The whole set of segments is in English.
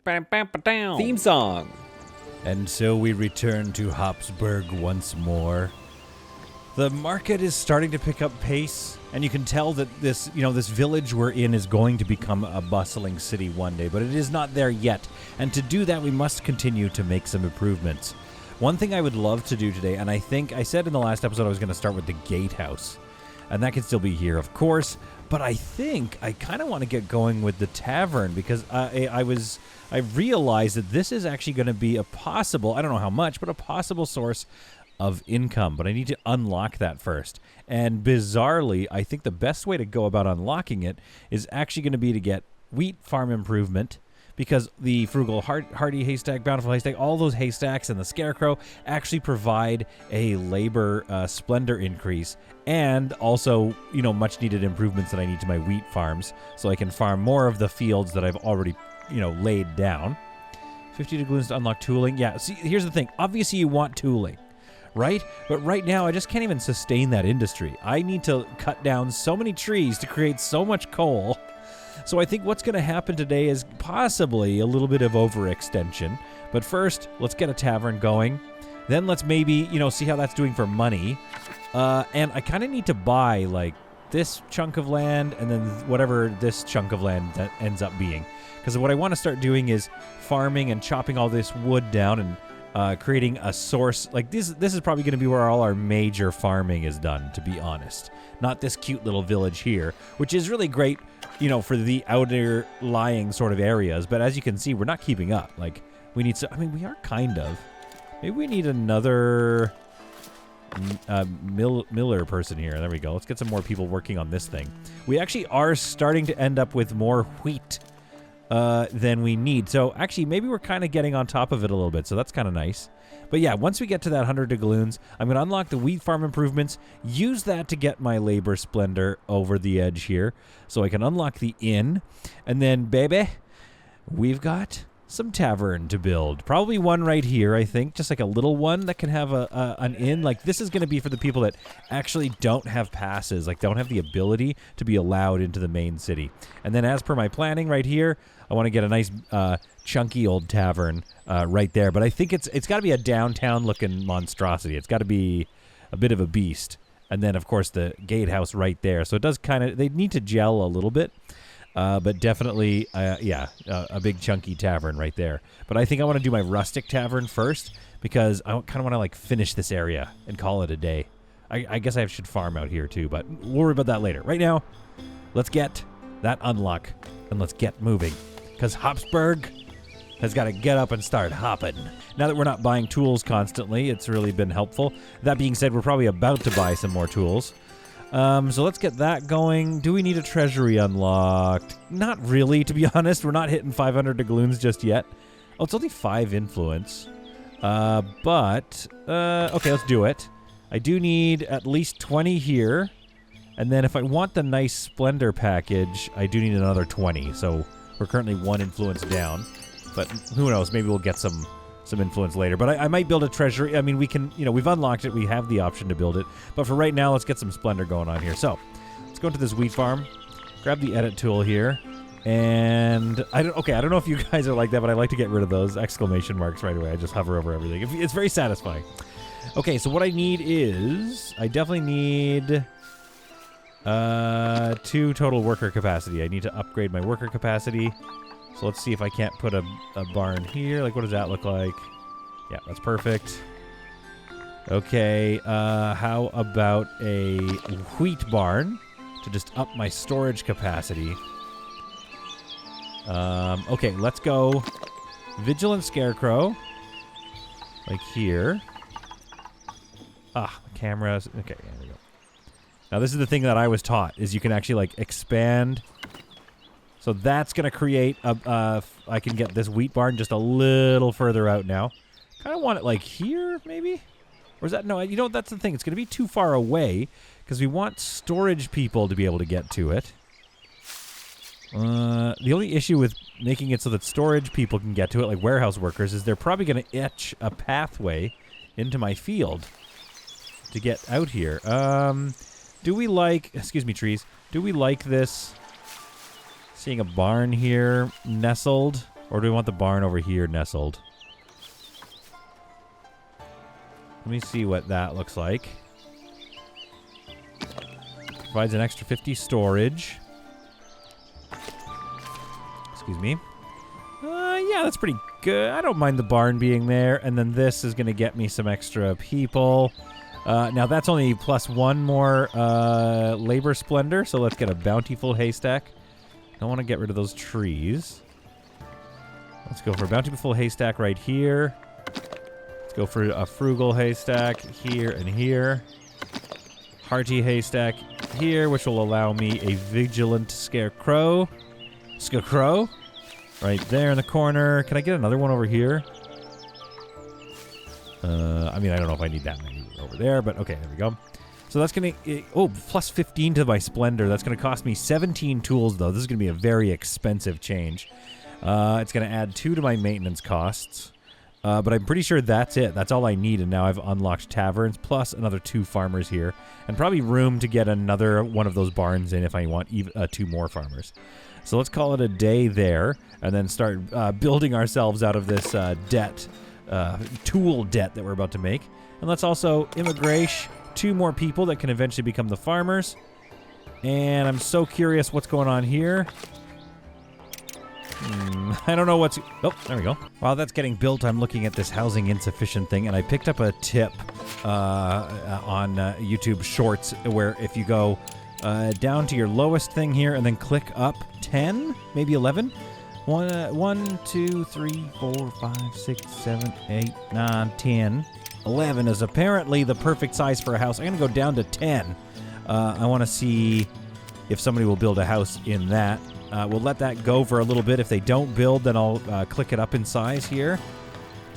Theme song. And so we return to Habsburg once more. The market is starting to pick up pace, and you can tell that this village we're in is going to become a bustling city one day, but it is not there yet. And to do that, we must continue to make some improvements. One thing I would love to do today, and I think I said in the last episode I was going to start with the gatehouse, and that can still be here, of course, but I think I kind of want to get going with the tavern, because I realized that this is actually going to be a possible, I don't know how much, but a possible source of income, but I need to unlock that first. And bizarrely, I think the best way to go about unlocking it is actually going to be to get wheat farm improvement, because the frugal hardy haystack, bountiful haystack, all those haystacks and the scarecrow actually provide a labor splendor increase, and also much needed improvements that I need to my wheat farms, so I can farm more of the fields that I've already laid down. 50 doubloons to unlock tooling. Yeah, see, here's the thing. Obviously you want tooling, right? But right now, I just can't even sustain that industry. I need to cut down so many trees to create so much coal. So I think what's going to happen today is possibly a little bit of overextension. But first, let's get a tavern going. Then let's maybe, see how that's doing for money. And I kind of need to buy, like, this chunk of land and then whatever this chunk of land that ends up being. Because what I want to start doing is farming and chopping all this wood down and creating a source. Like this is probably going to be where all our major farming is done, to be honest. Not this cute little village here, which is really great, for the outer lying sort of areas. But as you can see, we're not keeping up. Like, we need we are kind of. Maybe we need another miller person here. There we go. Let's get some more people working on this thing. We actually are starting to end up with more wheat than we need. So actually, maybe we're kind of getting on top of it a little bit. So that's kind of nice. But yeah, once we get to that 100 doubloons, I'm going to unlock the wheat farm improvements, use that to get my labor splendor over the edge here, so I can unlock the inn. And then, baby, we've got some tavern to build. Probably one right here, I think. Just like a little one that can have an inn. Like, this is going to be for the people that actually don't have passes, like don't have the ability to be allowed into the main city. And then as per my planning right here, I want to get a nice chunky old tavern right there. But I think it's got to be a downtown-looking monstrosity. It's got to be a bit of a beast. And then, of course, the gatehouse right there. So it does kind of... They need to gel a little bit. But definitely, a big chunky tavern right there. But I think I want to do my rustic tavern first, because I kind of want to, like, finish this area and call it a day. I guess I should farm out here, too, but we'll worry about that later. Right now, let's get that unlock, and let's get moving. Because Habsburg has got to get up and start hopping. Now that we're not buying tools constantly, it's really been helpful. That being said, we're probably about to buy some more tools. So let's get that going. Do we need a treasury unlocked? Not really, to be honest. We're not hitting 500 doubloons just yet. Oh, it's only 5 influence. Okay, let's do it. I do need at least 20 here. And then if I want the nice splendor package, I do need another 20. So we're currently 1 influence down. But who knows? Maybe we'll get some influence later. But I might build a treasury. I mean, we can, we've unlocked it. We have the option to build it. But for right now, let's get some splendor going on here. So let's go into this wheat farm. Grab the edit tool here. And I don't know if you guys are like that, but I like to get rid of those exclamation marks right away. I just hover over everything. It's very satisfying. Okay, so what I need is, I definitely need 2 total worker capacity. I need to upgrade my worker capacity. So let's see if I can't put a barn here. Like, what does that look like? Yeah, that's perfect. Okay, how about a wheat barn to just up my storage capacity? Okay, let's go Vigilant Scarecrow. Like here. Cameras. Okay, there we go. Now, this is the thing that I was taught, is you can actually, like, expand. So that's going to create I can get this wheat barn just a little further out now. Kind of want it, like, here, maybe? Or is that... No, that's the thing. It's going to be too far away, because we want storage people to be able to get to it. The only issue with making it so that storage people can get to it, like warehouse workers, is they're probably going to etch a pathway into my field to get out here. Do we like... Excuse me, trees. Do we like this? Seeing a barn here nestled? Or do we want the barn over here nestled? Let me see what that looks like. Provides an extra 50 storage. Excuse me. Yeah, that's pretty good. I don't mind the barn being there. And then this is going to get me some extra people. Now, that's only +1 more labor splendor. So let's get a bountiful haystack. Don't want to get rid of those trees. Let's go for a bountiful haystack right here. Let's go for a frugal haystack here and here. Hearty haystack here, which will allow me a vigilant scarecrow. Scarecrow? Right there in the corner. Can I get another one over here? I mean, I don't know if I need that many over there, but okay, there we go. So that's going to... Oh, +15 to my splendor. That's going to cost me 17 tools, though. This is going to be a very expensive change. It's going to add 2 to my maintenance costs. But I'm pretty sure that's it. That's all I need, and now I've unlocked taverns, plus another 2 farmers here. And probably room to get another one of those barns in if I want 2 more farmers. So let's call it a day there, and then start building ourselves out of this debt, tool debt that we're about to make. And let's also immigration 2 more people that can eventually become the farmers. And I'm so curious what's going on here. I don't know what's... Oh, there we go. While that's getting built, I'm looking at this housing insufficient thing, and I picked up a tip on YouTube Shorts where if you go down to your lowest thing here and then click up 10, maybe 11. 1, 2, 3, 4, 5, 6, 7, 8, 9, 10. 11 is apparently the perfect size for a house. I'm going to go down to 10. I want to see if somebody will build a house in that. We'll let that go for a little bit. If they don't build, then I'll click it up in size here.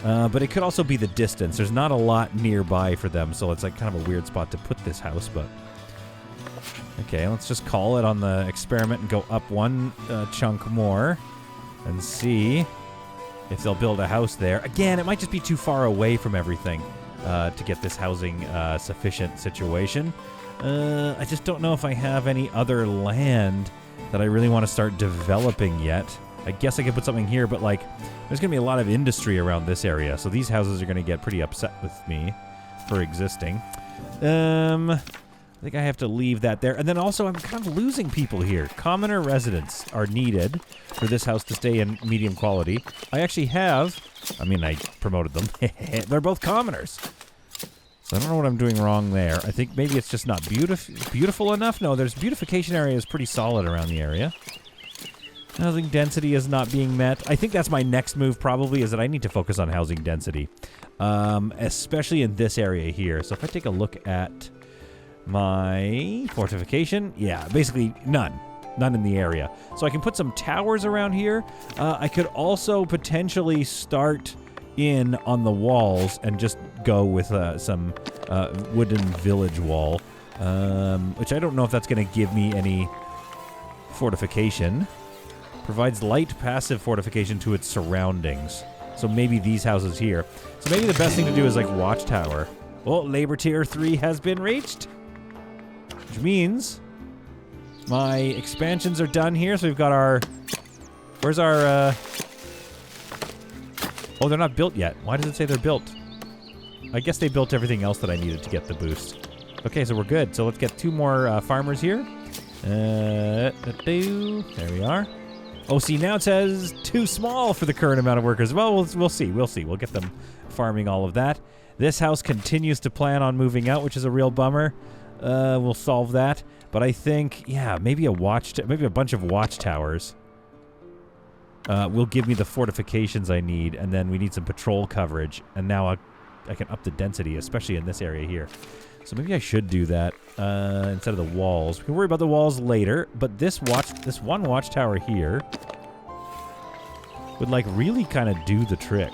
But it could also be the distance. There's not a lot nearby for them, so it's like kind of a weird spot to put this house, but... Okay, let's just call it on the experiment and go up 1 chunk more and see if they'll build a house there. Again, it might just be too far away from everything to get this housing sufficient situation. I just don't know if I have any other land that I really want to start developing yet. I guess I could put something here, but like, there's going to be a lot of industry around this area, so these houses are going to get pretty upset with me for existing. I think I have to leave that there. And then also, I'm kind of losing people here. Commoner residents are needed for this house to stay in medium quality. I actually have... I mean, I promoted them. They're both commoners. So I don't know what I'm doing wrong there. I think maybe it's just not beautiful enough. No, there's beautification area is pretty solid around the area. Housing density is not being met. I think that's my next move probably, is that I need to focus on housing density. Especially in this area here. So if I take a look at... my fortification, yeah, basically none in the area. So I can put some towers around here. I could also potentially start in on the walls and just go with some wooden village wall, which I don't know if that's going to give me any fortification. Provides light passive fortification to its surroundings. So maybe these houses here. So maybe the best thing to do is like watchtower. Oh, labor tier 3 has been reached. Which means my expansions are done here. So we've got our... Where's our... Oh, they're not built yet. Why does it say they're built? I guess they built everything else that I needed to get the boost. Okay, so we're good. So let's get 2 more farmers here. There we are. Oh, see, now it says too small for the current amount of workers. Well, we'll see. We'll see. We'll get them farming all of that. This house continues to plan on moving out, which is a real bummer. We'll solve that. But I think, yeah, maybe a bunch of watchtowers will give me the fortifications I need, and then we need some patrol coverage. And now I can up the density, especially in this area here. So maybe I should do that instead of the walls. We can worry about the walls later, but this one watchtower here would like really kind of do the trick.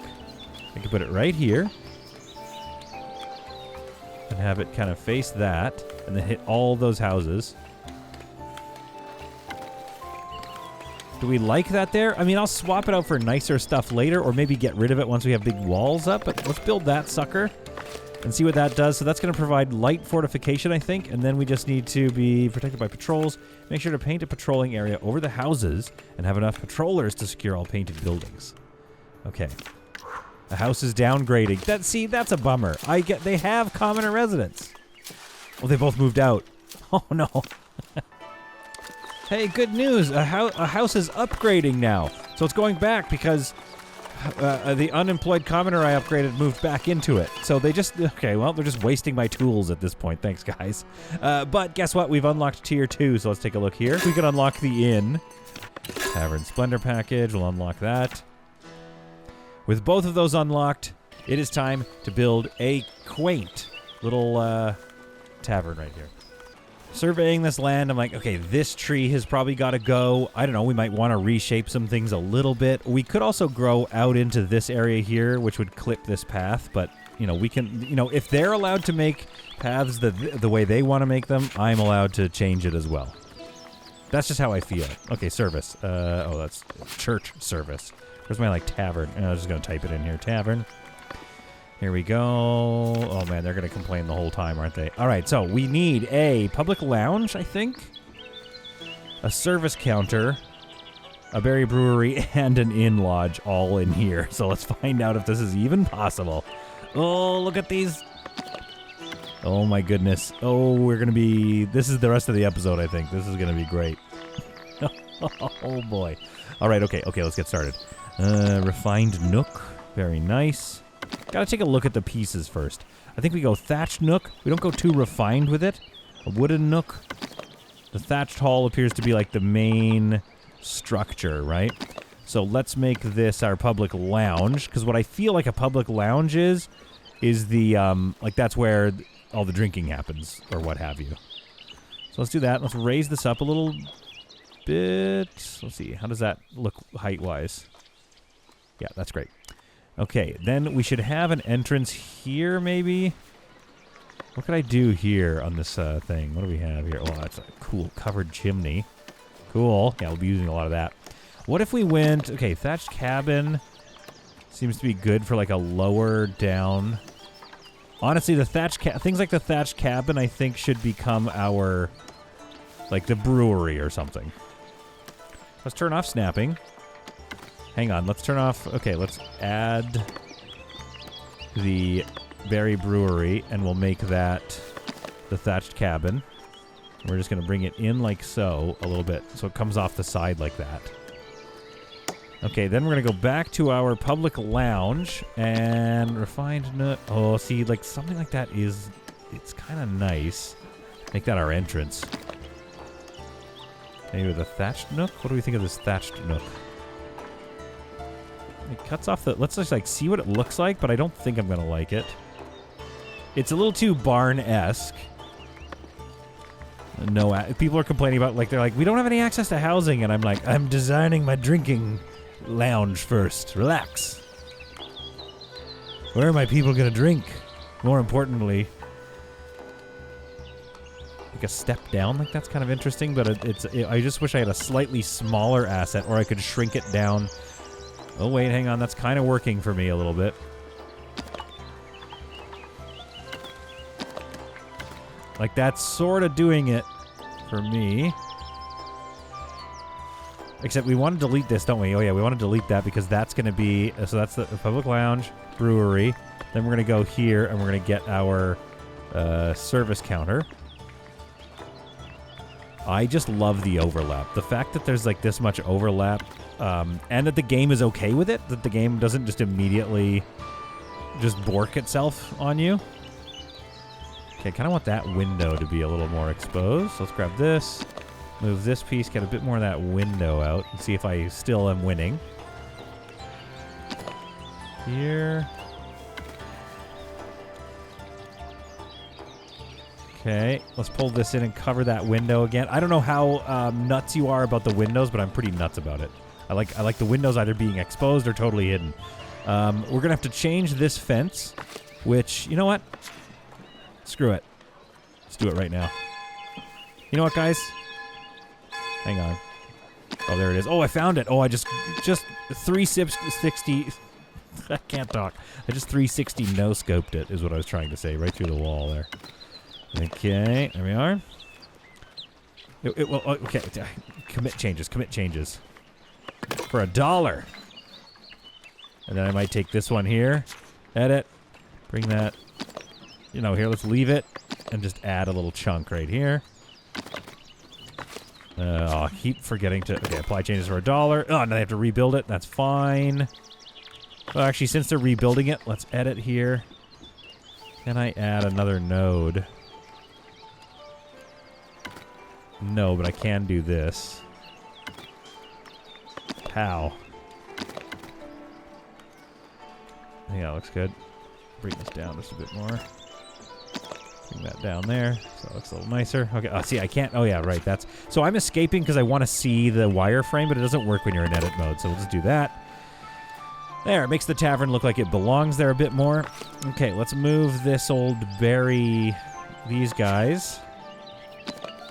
I can put it right here and have it kind of face that, and then hit all those houses. Do we like that there? I mean, I'll swap it out for nicer stuff later, or maybe get rid of it once we have big walls up, but let's build that sucker. and see what that does. So that's going to provide light fortification, I think, and then we just need to be protected by patrols. Make sure to paint a patrolling area over the houses and have enough patrollers to secure all painted buildings. Okay. The house is downgrading. That's a bummer. They have commoner residents. Well, they both moved out. Oh, no. Hey, good news. A house is upgrading now. So it's going back because the unemployed commoner I upgraded moved back into it. So they just... Okay, well, they're just wasting my tools at this point. Thanks, guys. But guess what? We've unlocked Tier 2, so let's take a look here. We can unlock the inn. Tavern Splendor package. We'll unlock that. With both of those unlocked, it is time to build a quaint little tavern right here. Surveying this land, I'm like, okay, this tree has probably got to go. I don't know, we might want to reshape some things a little bit. We could also grow out into this area here, which would clip this path, but, you know, we can, you know, if they're allowed to make paths the way they want to make them, I'm allowed to change it as well. That's just how I feel. Okay, service. Oh, that's church service. Where's my, like, tavern? I was just going to type it in here. Tavern. Here we go. Oh, man, they're going to complain the whole time, aren't they? All right, so we need a public lounge, I think. A service counter. A berry brewery, and an inn lodge all in here. So let's find out if this is even possible. Oh, look at these. Oh, my goodness. Oh, we're going to be... This is the rest of the episode, I think. This is going to be great. Oh, boy. All right, okay, let's get started. Refined nook. Very nice. Gotta take a look at the pieces first. I think we go thatched nook. We don't go too refined with it. A wooden nook. The thatched hall appears to be like the main structure, right? So let's make this our public lounge, because what I feel like a public lounge is the, like that's where all the drinking happens, or what have you. So let's do that. Let's raise this up a little bit. Let's see. How does that look height-wise? Yeah, that's great. Okay, then we should have an entrance here, maybe? What could I do here on this thing? What do we have here? Oh, that's a cool covered chimney. Cool. Yeah, we'll be using a lot of that. What if we went... Okay, thatched cabin seems to be good for, like, a lower down... Honestly, the thatched things like the thatched cabin, I think, should become our... Like, the brewery or something. Let's turn off snapping. Hang on, let's turn off... Okay, let's add the berry brewery, and we'll make that the thatched cabin. We're just going to bring it in like so, a little bit, so it comes off the side like that. Okay, then we're going to go back to our public lounge, and refined nook... Oh, see, like, something like that is... It's kind of nice. Make that our entrance. Maybe with a thatched nook? What do we think of this thatched nook? It cuts off the... Let's just, like, see what it looks like, but I don't think I'm going to like it. It's a little too barn-esque. No, people are complaining about, like, they're like, we don't have any access to housing, and I'm like, I'm designing my drinking lounge first. Relax. Where are my people going to drink? More importantly... Like a step down, like that's kind of interesting, but I just wish I had a slightly smaller asset, or I could shrink it down. Oh wait, hang on, that's kind of working for me a little bit. Like that's sort of doing it for me. Except we want to delete this, don't we? Oh yeah, we want to delete that because that's going to be, so that's the public lounge, brewery. Then we're going to go here and we're going to get our service counter. I just love the overlap. The fact that there's like this much overlap, and that the game is okay with it, that the game doesn't just immediately just bork itself on you. Okay, kind of want that window to be a little more exposed. So let's grab this, move this piece, get a bit more of that window out, and see if I still am winning. Here. Okay, let's pull this in and cover that window again. I don't know how nuts you are about the windows, but I'm pretty nuts about it. I like the windows either being exposed or totally hidden. We're going to have to change this fence, which, you know what? Screw it. Let's do it right now. You know what, guys? Hang on. Oh, there it is. Oh, I found it. Oh, I just 360... I can't talk. I just 360 no-scoped it, is what I was trying to say, right through the wall there. Okay, there we are. Well, okay, commit changes, for $1. And then I might take this one here, edit, bring that, here, let's leave it, and just add a little chunk right here. I keep forgetting to, okay, apply changes for $1. Oh, now they have to rebuild it, that's fine. Well, actually, since they're rebuilding it, let's edit here. Can I add another node? No, but I can do this. Pow. I think that looks good. Bring this down just a bit more. Bring that down there, so it looks a little nicer. Okay, see, I can't, oh yeah, right, that's, so I'm escaping because I want to see the wireframe, but it doesn't work when you're in edit mode, so we'll just do that. There, it makes the tavern look like it belongs there a bit more. Okay, let's move this old berry, these guys,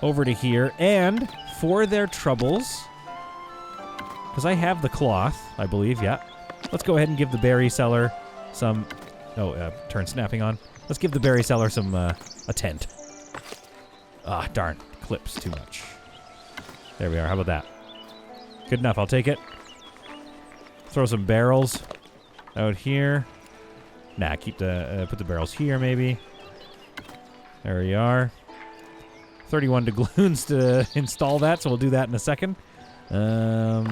over to here, and for their troubles, because I have the cloth, I believe, yeah. Let's go ahead and give the berry seller some, turn snapping on. Let's give the berry seller some, a tent. Ah, darn, clips too much. There we are, how about that? Good enough, I'll take it. Throw some barrels out here. Nah, keep the, put the barrels here maybe. There we are. 31 doubloons to install that, so we'll do that in a second. So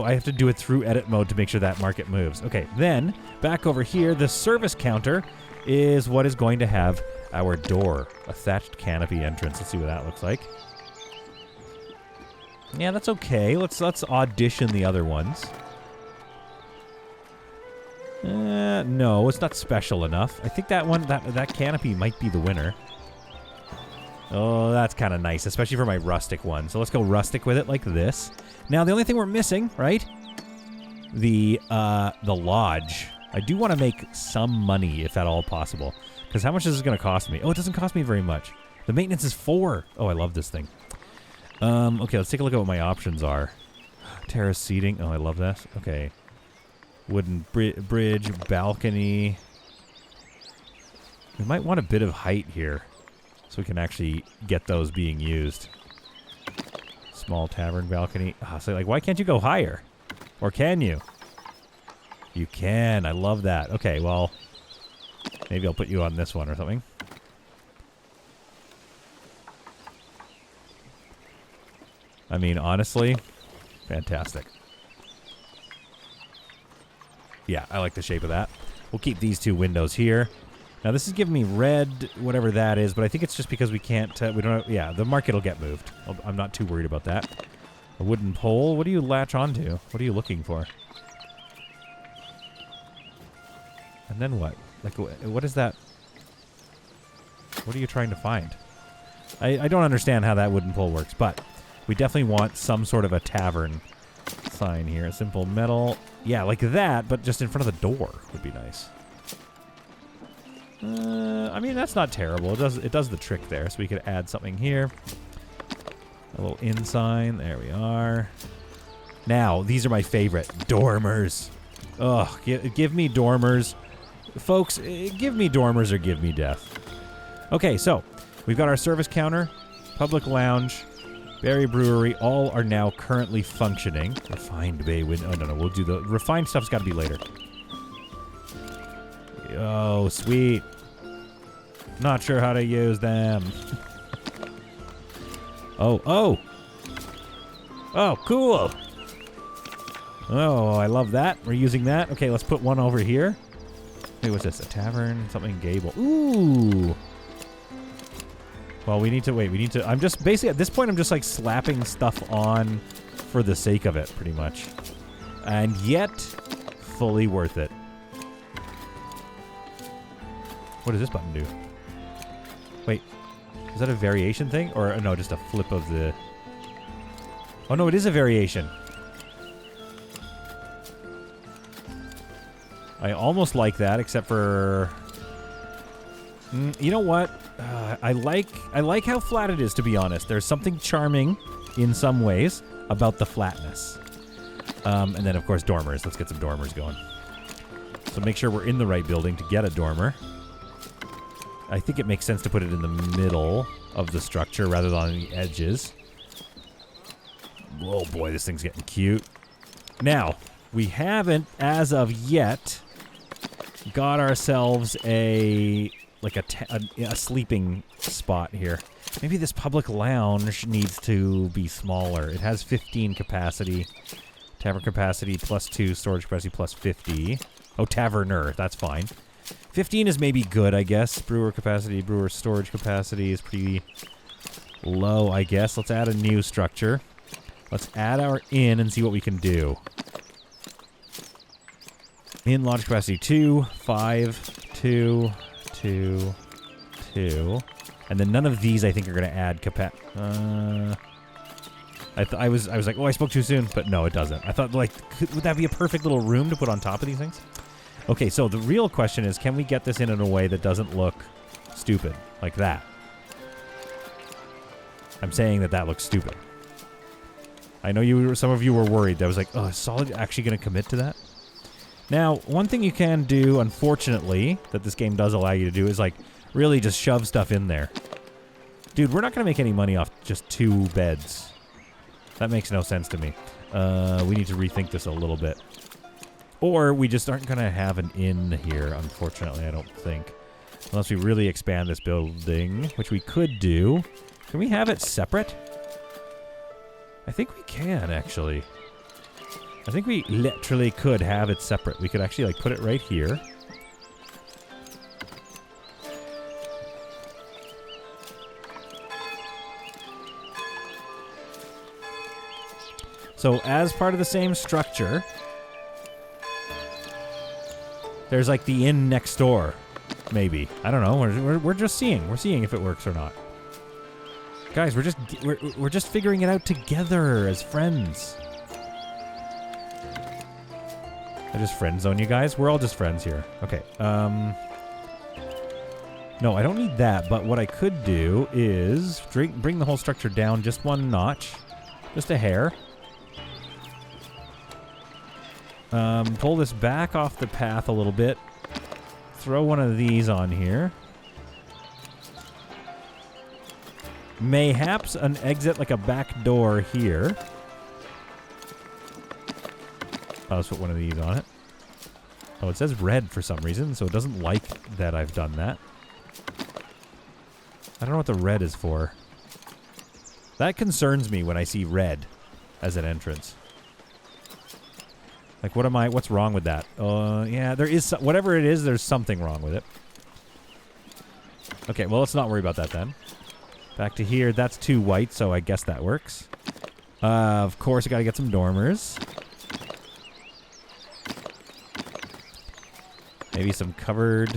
I have to do it through edit mode to make sure that market moves. Okay, then, back over here, the service counter is what is going to have our door. A thatched canopy entrance. Let's see what that looks like. Yeah, that's okay. Let's audition the other ones. No, it's not special enough. I think that one, that canopy might be the winner. Oh, that's kind of nice, especially for my rustic one. So let's go rustic with it like this. Now, the only thing we're missing, right? The lodge. I do want to make some money, if at all possible. Because how much is this going to cost me? Oh, it doesn't cost me very much. The maintenance is 4. Oh, I love this thing. Okay, let's take a look at what my options are. Terrace seating. Oh, I love that. Okay. Wooden bridge, balcony. We might want a bit of height here, so we can actually get those being used. Small tavern balcony. So, like, why can't you go higher? Or can you? You can. I love that. Okay, well, maybe I'll put you on this one or something. I mean, honestly, fantastic. Yeah, I like the shape of that. We'll keep these 2 windows here. Now, this is giving me red, whatever that is, but I think it's just because we can't, we don't, yeah, the market will get moved. I'm not too worried about that. A wooden pole? What do you latch onto? What are you looking for? And then what? Like, what is that? What are you trying to find? I don't understand how that wooden pole works, but we definitely want some sort of a tavern sign here. A simple metal. Yeah, like that, but just in front of the door would be nice. I mean, that's not terrible. It does the trick there, so we could add something here. A little inn sign. There we are. Now, these are my favorite. Dormers. Ugh, give me dormers. Folks, give me dormers or give me death. Okay, so we've got our service counter, public lounge, Berry Brewery, all are now currently functioning. Refined bay window. Oh, no, we'll do the refined stuff's got to be later. Oh, sweet. Not sure how to use them. Oh, cool. Oh, I love that. We're using that. Okay, let's put one over here. Wait, what's this? A tavern? Something gable. Ooh. Well, we need to wait. We need to. I'm just basically at this point. I'm just like slapping stuff on for the sake of it, pretty much, and yet fully worth it. What does this button do? Wait, is that a variation thing, or no? Just a flip of the. Oh no, it is a variation. I almost like that, except for. You know what? I like how flat it is, to be honest. There's something charming in some ways about the flatness. And then, of course, dormers. Let's get some dormers going. So make sure we're in the right building to get a dormer. I think it makes sense to put it in the middle of the structure rather than on the edges. Oh boy, this thing's getting cute. Now, we haven't, as of yet, got ourselves a sleeping spot here. Maybe this public lounge needs to be smaller. It has 15 capacity. Tavern capacity +2, storage capacity +50. Oh, taverner, that's fine. 15 is maybe good, I guess. Brewer capacity, brewer storage capacity is pretty low, I guess. Let's add a new structure. Let's add our inn and see what we can do. Inn lodge capacity 2, 5, 2, 2, 2. And then none of these I think are going to add I was like, oh, I spoke too soon, but no, it doesn't. I thought, like, would that be a perfect little room to put on top of these things? Okay, so the real question is, can we get this in a way that doesn't look stupid, like that? I'm saying that looks stupid. I know some of you were worried. I was like, oh, is Solid actually going to commit to that? Now, one thing you can do, unfortunately, that this game does allow you to do is, like, really just shove stuff in there. Dude, we're not going to make any money off just 2 beds. That makes no sense to me. We need to rethink this a little bit. Or we just aren't going to have an inn here, unfortunately, I don't think. Unless we really expand this building, which we could do. Can we have it separate? I think we can, actually. I think we literally could have it separate. We could actually, like, put it right here. So, as part of the same structure, there's, like, the inn next door, maybe. I don't know. We're just seeing. We're seeing if it works or not. Guys, we're just figuring it out together as friends. I just friend zone you guys. We're all just friends here. Okay. No, I don't need that. But what I could do is bring the whole structure down just 1 notch, just a hair. Pull this back off the path a little bit. Throw one of these on here. Mayhaps an exit, like a back door here. Let's put one of these on it. Oh, it says red for some reason, so it doesn't like that I've done that. I don't know what the red is for. That concerns me when I see red as an entrance. Like, what's wrong with that? Yeah, there is, whatever it is, there's something wrong with it. Okay, well, let's not worry about that then. Back to here, that's 2 white, so I guess that works. Of course, I gotta get some dormers. Maybe some covered,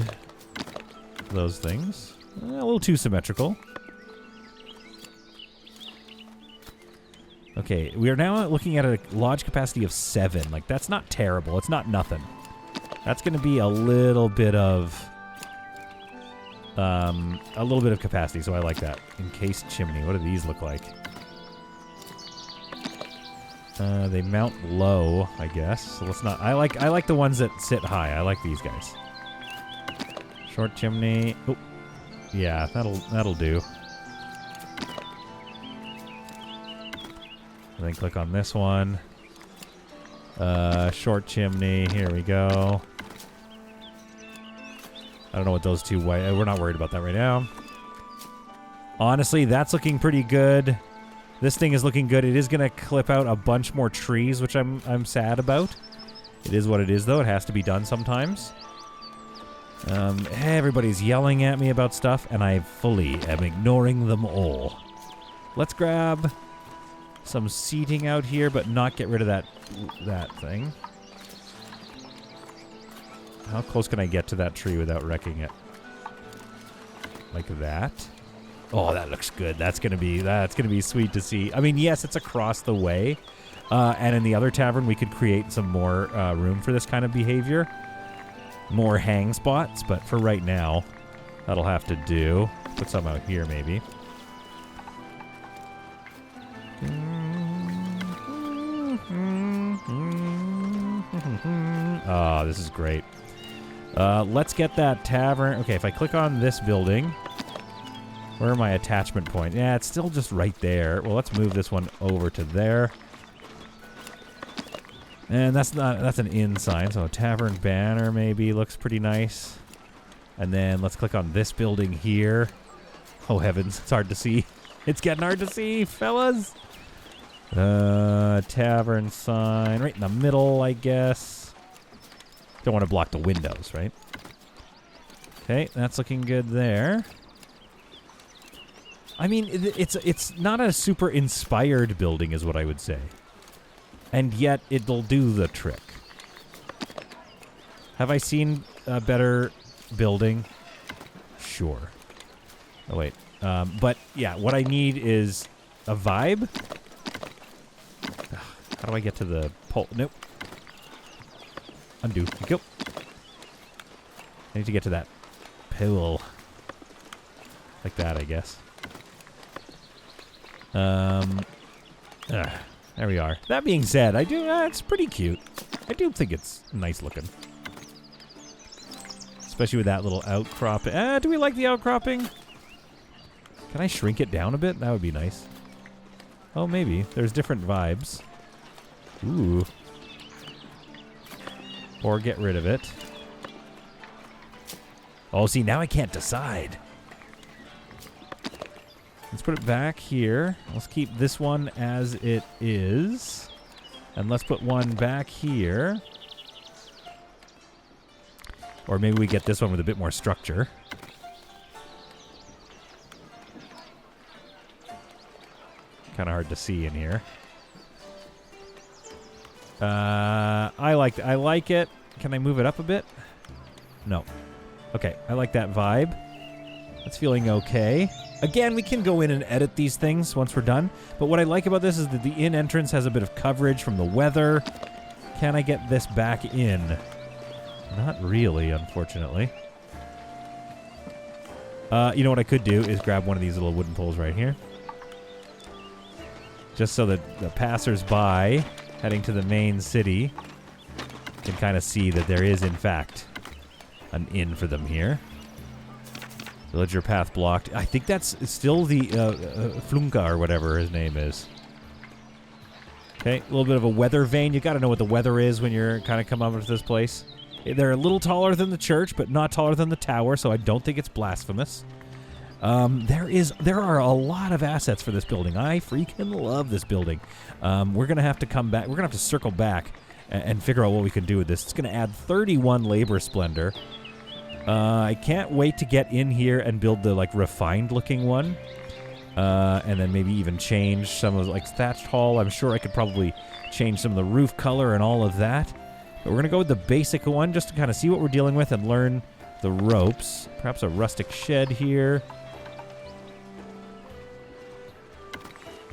those things. A little too symmetrical. Okay, we are now looking at a lodge capacity of 7. Like, that's not terrible. It's not nothing. That's going to be a little bit of capacity, so I like that. Encased chimney. What do these look like? They mount low, I guess. So let's not. I like the ones that sit high. I like these guys. Short chimney. Oh, yeah, that'll do. And then click on this one. Short chimney. Here we go. I don't know what those 2 white. We're not worried about that right now. Honestly, that's looking pretty good. This thing is looking good. It is going to clip out a bunch more trees, which I'm sad about. It is what it is, though. It has to be done sometimes. Everybody's yelling at me about stuff, and I fully am ignoring them all. Let's grab some seating out here, but not get rid of that thing. How close can I get to that tree without wrecking it? Like that. Oh, that looks good. That's gonna be sweet to see. I mean, yes, it's across the way, and in the other tavern, we could create some more room for this kind of behavior, more hang spots. But for right now, that'll have to do. Put some out here, maybe. Oh, this is great. Let's get that tavern. Okay, if I click on this building, where are my attachment points? Yeah, it's still just right there. Well, let's move this one over to there. And that's an inn sign, so a tavern banner maybe looks pretty nice. And then let's click on this building here. Oh, heavens, it's hard to see. It's getting hard to see, fellas. Tavern sign right in the middle, I guess. Don't want to block the windows, right? Okay, that's looking good there. I mean, it's not a super inspired building is what I would say. And yet, it'll do the trick. Have I seen a better building? Sure. Oh, wait. But, yeah, what I need is a vibe. How do I get to the pole? Nope. Undo. Go. I need to get to that pole. Like that, I guess. There we are. That being said, it's pretty cute. I do think it's nice looking. Especially with that little outcropping. Do we like the outcropping? Can I shrink it down a bit? That would be nice. Oh, maybe. There's different vibes. Ooh. Or get rid of it. Oh, see, now I can't decide. Let's put it back here. Let's keep this one as it is. And let's put one back here. Or maybe we get this one with a bit more structure. Kind of hard to see in here. I like it. Can I move it up a bit? No. Okay, I like that vibe. That's feeling okay. Again, we can go in and edit these things once we're done. But what I like about this is that the inn entrance has a bit of coverage from the weather. Can I get this back in? Not really, unfortunately. You know what I could do is grab one of these little wooden poles right here. Just so that the passers-by heading to the main city can kind of see that there is, in fact, an inn for them here. Villager path blocked. I think that's still the Flunka or whatever his name is. Okay, a little bit of a weather vane. You got to know what the weather is when you're kind of come over to this place. They're a little taller than the church, but not taller than the tower, so I don't think it's blasphemous. There are a lot of assets for this building. I freaking love this building. We're gonna have to come back. We're gonna have to circle back and figure out what we can do with this. It's gonna add 31 labor splendor. I can't wait to get in here and build the refined looking one. And then maybe even change some of the thatched hall. I'm sure I could probably change some of the roof color and all of that. But we're gonna go with the basic one just to kind of see what we're dealing with and learn the ropes. Perhaps a rustic shed here.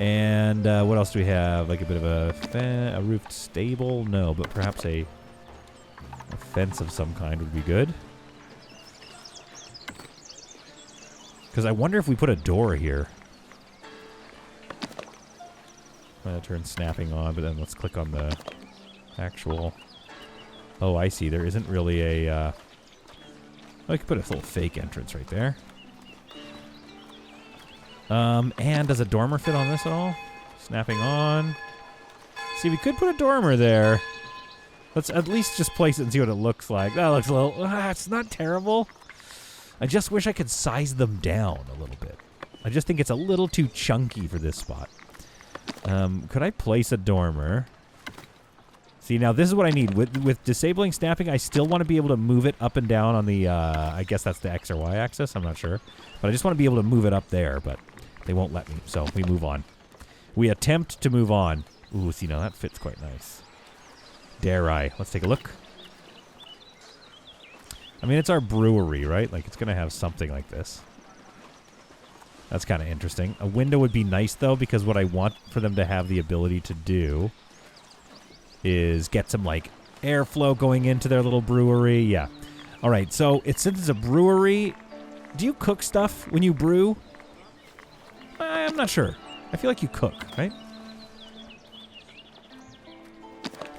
And what else do we have? Like a bit of a roofed stable? No, but perhaps a fence of some kind would be good. Because I wonder if we put a door here. I'm going to turn snapping on, but then let's click on the actual... Oh, I see. There isn't really a... I could put a little fake entrance right there. And does a dormer fit on this at all? Snapping on. See, we could put a dormer there. Let's at least just place it and see what it looks like. That looks a little... it's not terrible. I just wish I could size them down a little bit. I just think it's a little too chunky for this spot. Could I place a dormer? See, now this is what I need. With disabling snapping, I still want to be able to move it up and down on the, I guess that's the X or Y axis. I'm not sure. But I just want to be able to move it up there, but they won't let me. So we move on. We attempt to move on. Ooh, see, now that fits quite nice. Dare I? Let's take a look. I mean, it's our brewery, right? It's going to have something like this. That's kind of interesting. A window would be nice, though, because what I want for them to have the ability to do is get some, airflow going into their little brewery. Yeah. All right, so since it's a brewery, do you cook stuff when you brew? I'm not sure. I feel like you cook, right?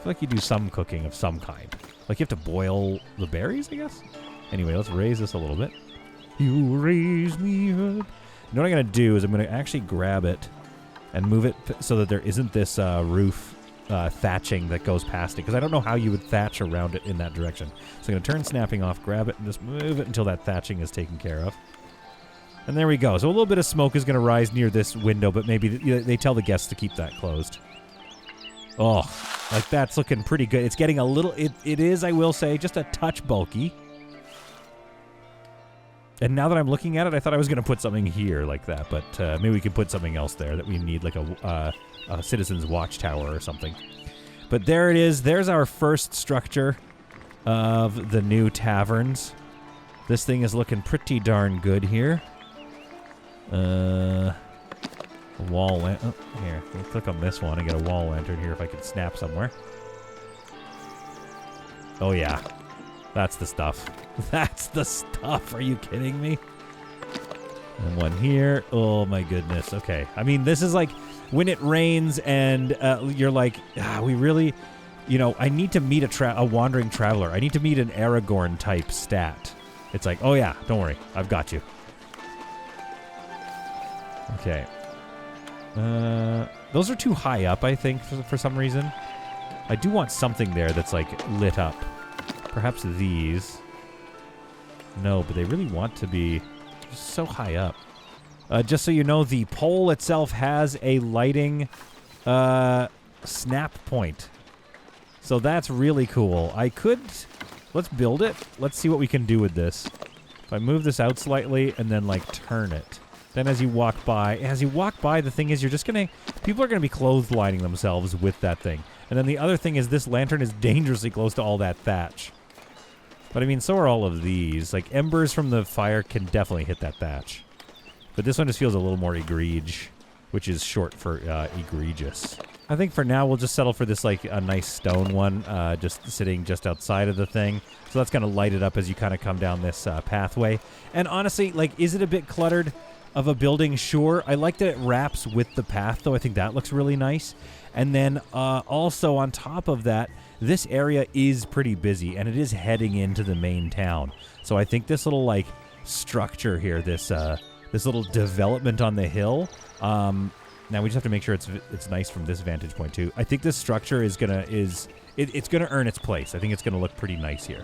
feel like you do some cooking of some kind. Like you have to boil the berries, I guess? Anyway, let's raise this a little bit. You raise me up. You know what I'm going to do is I'm going to actually grab it and move it so that there isn't this roof thatching that goes past it. Because I don't know how you would thatch around it in that direction. So I'm going to turn snapping off, grab it, and just move it until that thatching is taken care of. And there we go. So a little bit of smoke is going to rise near this window, but maybe they tell the guests to keep that closed. Oh, like that's looking pretty good. It's getting a little, it is, I will say, just a touch bulky. And now that I'm looking at it, I thought I was going to put something here like that, but maybe we can put something else there that we need, like a citizen's watchtower or something. But there it is. There's our first structure of the new taverns. This thing is looking pretty darn good here. Wall lantern. Oh, here, let me click on this one and get a wall lantern here if I can snap somewhere. Oh yeah, that's the stuff. That's the stuff. Are you kidding me? And one here. Oh my goodness. Okay. I mean, this is like when it rains and you're like, we really, you know, I need to meet a wandering traveler. I need to meet an Aragorn type stat. It's like, oh yeah, don't worry, I've got you. Okay. Those are too high up, I think, for some reason. I do want something there that's, like, lit up. Perhaps these. No, but they really want to be just so high up. Just so you know, the pole itself has a lighting snap point. So that's really cool. I could... Let's build it. Let's see what we can do with this. If I move this out slightly and then, like, turn it. Then as you walk by, the thing is you're just going to... People are going to be clotheslining themselves with that thing. And then the other thing is this lantern is dangerously close to all that thatch. But I mean, so are all of these. Like, embers from the fire can definitely hit that thatch. But this one just feels a little more egregious, which is short for egregious. I think for now we'll just settle for this, like, a nice stone one, just sitting just outside of the thing. So that's going to light it up as you kind of come down this pathway. And honestly, like, is it a bit cluttered of a building? Sure. I like that it wraps with the path, though. I think that looks really nice. And then also on top of that, this area is pretty busy, and it is heading into the main town. So I think this little, like, structure here, this little development on the hill, now we just have to make sure it's nice from this vantage point too. I think this structure is gonna earn its place. I think it's gonna look pretty nice here.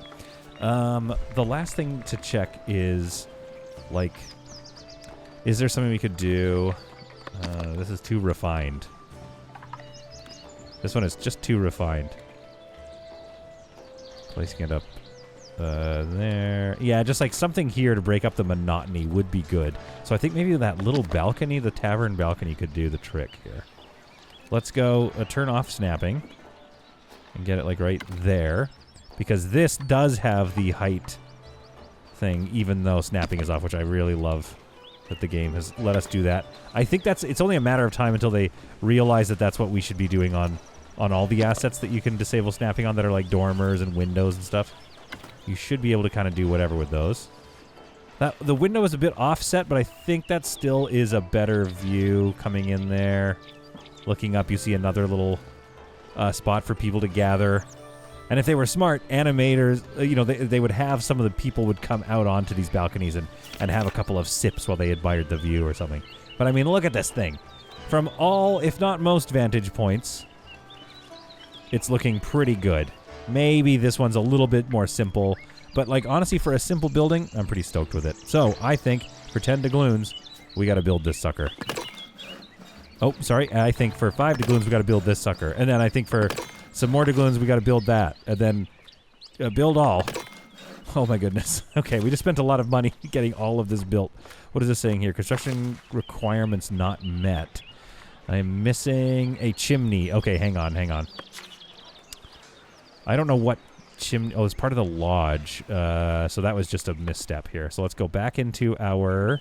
The last thing to check is, like, is there something we could do? This is too refined. This one is just too refined. Placing it up there. Yeah, just like something here to break up the monotony would be good. So I think maybe that little balcony, the tavern balcony, could do the trick here. Let's go turn off snapping and get it like right there, because this does have the height thing, even though snapping is off, which I really love that the game has let us do that. I think it's only a matter of time until they realize that that's what we should be doing on all the assets that you can disable snapping on that are like dormers and windows and stuff. You should be able to kind of do whatever with those. The window is a bit offset, but I think that still is a better view coming in there. Looking up, you see another little spot for people to gather. And if they were smart, animators, you know, they would have some of the people would come out onto these balconies and have a couple of sips while they admired the view or something. But I mean, look at this thing. From all, if not most vantage points, it's looking pretty good. Maybe this one's a little bit more simple, but like honestly, for a simple building, I'm pretty stoked with it. So I think for 10 doubloons, we got to build this sucker. Oh, sorry. I think for 5 doubloons, we got to build this sucker. And then I think for some more doubloons, we got to build that. And then build all. Oh my goodness. Okay, we just spent a lot of money getting all of this built. What is this saying here? Construction requirements not met. I'm missing a chimney. Okay, hang on. I don't know what chimney... Oh, it's part of the lodge. So that was just a misstep here. So let's go back into our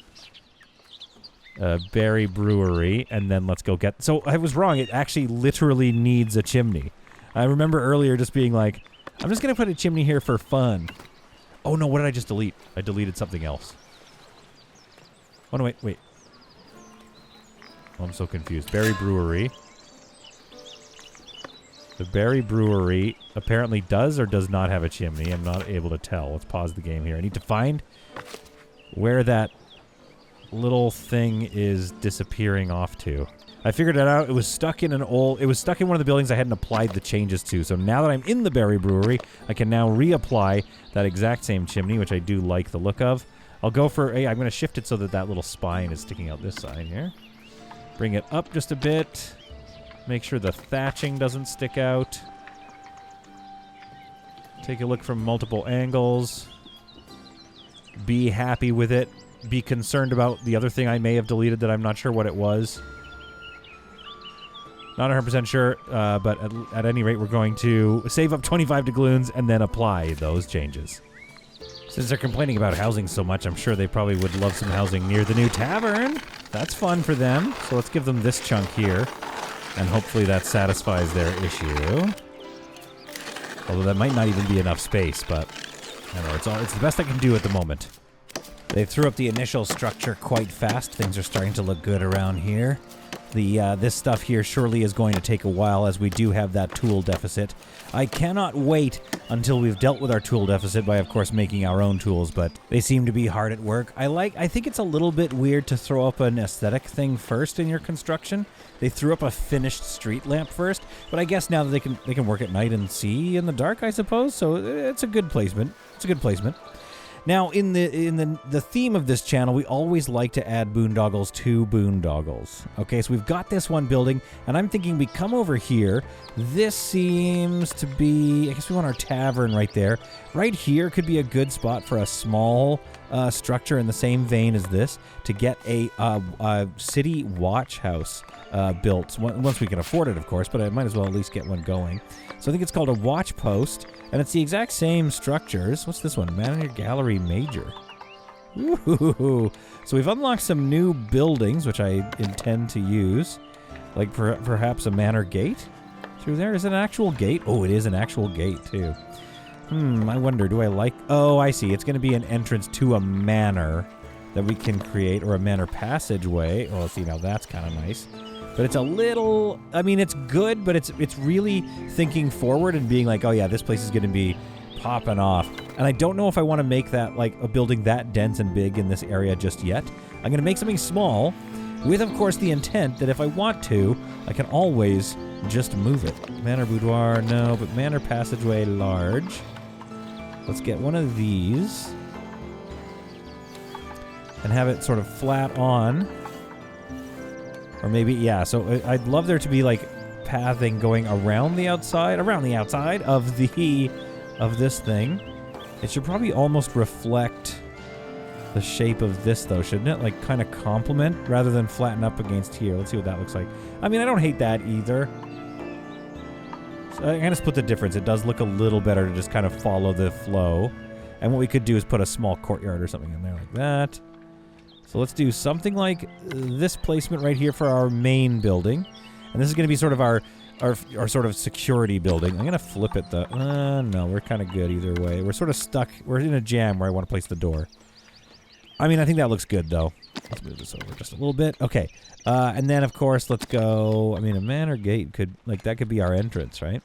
berry brewery, and then let's go get... So I was wrong. It actually literally needs a chimney. I remember earlier just being like, I'm just going to put a chimney here for fun. Oh, no, what did I just delete? I deleted something else. Oh, no, wait. Oh, I'm so confused. Berry brewery. The Berry Brewery apparently does or does not have a chimney. I'm not able to tell. Let's pause the game here. I need to find where that little thing is disappearing off to. I figured it out. It was stuck in one of the buildings I hadn't applied the changes to. So now that I'm in the Berry Brewery, I can now reapply that exact same chimney, which I do like the look of. I'll go for I'm going to shift it so that that little spine is sticking out this side here. Bring it up just a bit. Make sure the thatching doesn't stick out. Take a look from multiple angles. Be happy with it. Be concerned about the other thing I may have deleted that I'm not sure what it was. Not 100% sure, but at any rate, we're going to save up 25 doubloons and then apply those changes. Since they're complaining about housing so much, I'm sure they probably would love some housing near the new tavern. That's fun for them. So let's give them this chunk here. And hopefully that satisfies their issue. Although that might not even be enough space, but I don't know, it's the best I can do at the moment. They threw up the initial structure quite fast. Things are starting to look good around here. This stuff here surely is going to take a while, as we do have that tool deficit. I cannot wait until we've dealt with our tool deficit by, of course, making our own tools, but they seem to be hard at work. I think it's a little bit weird to throw up an aesthetic thing first in your construction. They threw up a finished street lamp first, but I guess now that they can work at night and see in the dark, I suppose. So it's a good placement. It's a good placement. Now, in the theme of this channel, we always like to add boondoggles to boondoggles. Okay, so we've got this one building, and I'm thinking we come over here. This seems to be, I guess we want our tavern right there. Right here could be a good spot for a small structure in the same vein as this to get a city watch house built. Once we can afford it, of course, but I might as well at least get one going. So I think it's called a watch post, and it's the exact same structures. What's this one? Manager Gallery Major. Ooh. So we've unlocked some new buildings, which I intend to use. Like perhaps a manor gate through there. Is it an actual gate? Oh, it is an actual gate, too. I wonder, do I like... Oh, I see. It's going to be an entrance to a manor that we can create, or a manor passageway. Oh, see, now that's kind of nice. But it's a little... I mean, it's good, but it's really thinking forward and being like, oh, yeah, this place is going to be popping off. And I don't know if I want to make that, like, a building that dense and big in this area just yet. I'm going to make something small with, of course, the intent that if I want to, I can always just move it. Manor boudoir, no, but manor passageway large. Let's get one of these and have it sort of flat on. Or maybe, yeah, so I'd love there to be, like, pathing going around the outside of this thing. It should probably almost reflect the shape of this, though, shouldn't it? Like, kind of complement rather than flatten up against here. Let's see what that looks like. I mean, I don't hate that either. So I kind of split the difference. It does look a little better to just kind of follow the flow. And what we could do is put a small courtyard or something in there like that. So let's do something like this placement right here for our main building. And this is going to be sort of our sort of security building. I'm going to flip it though. No, we're kind of good either way. We're sort of stuck. We're in a jam where I want to place the door. I mean, I think that looks good though. Let's move this over just a little bit. Okay. And then of course, let's go. I mean, a manor gate could, like, that could be our entrance, right?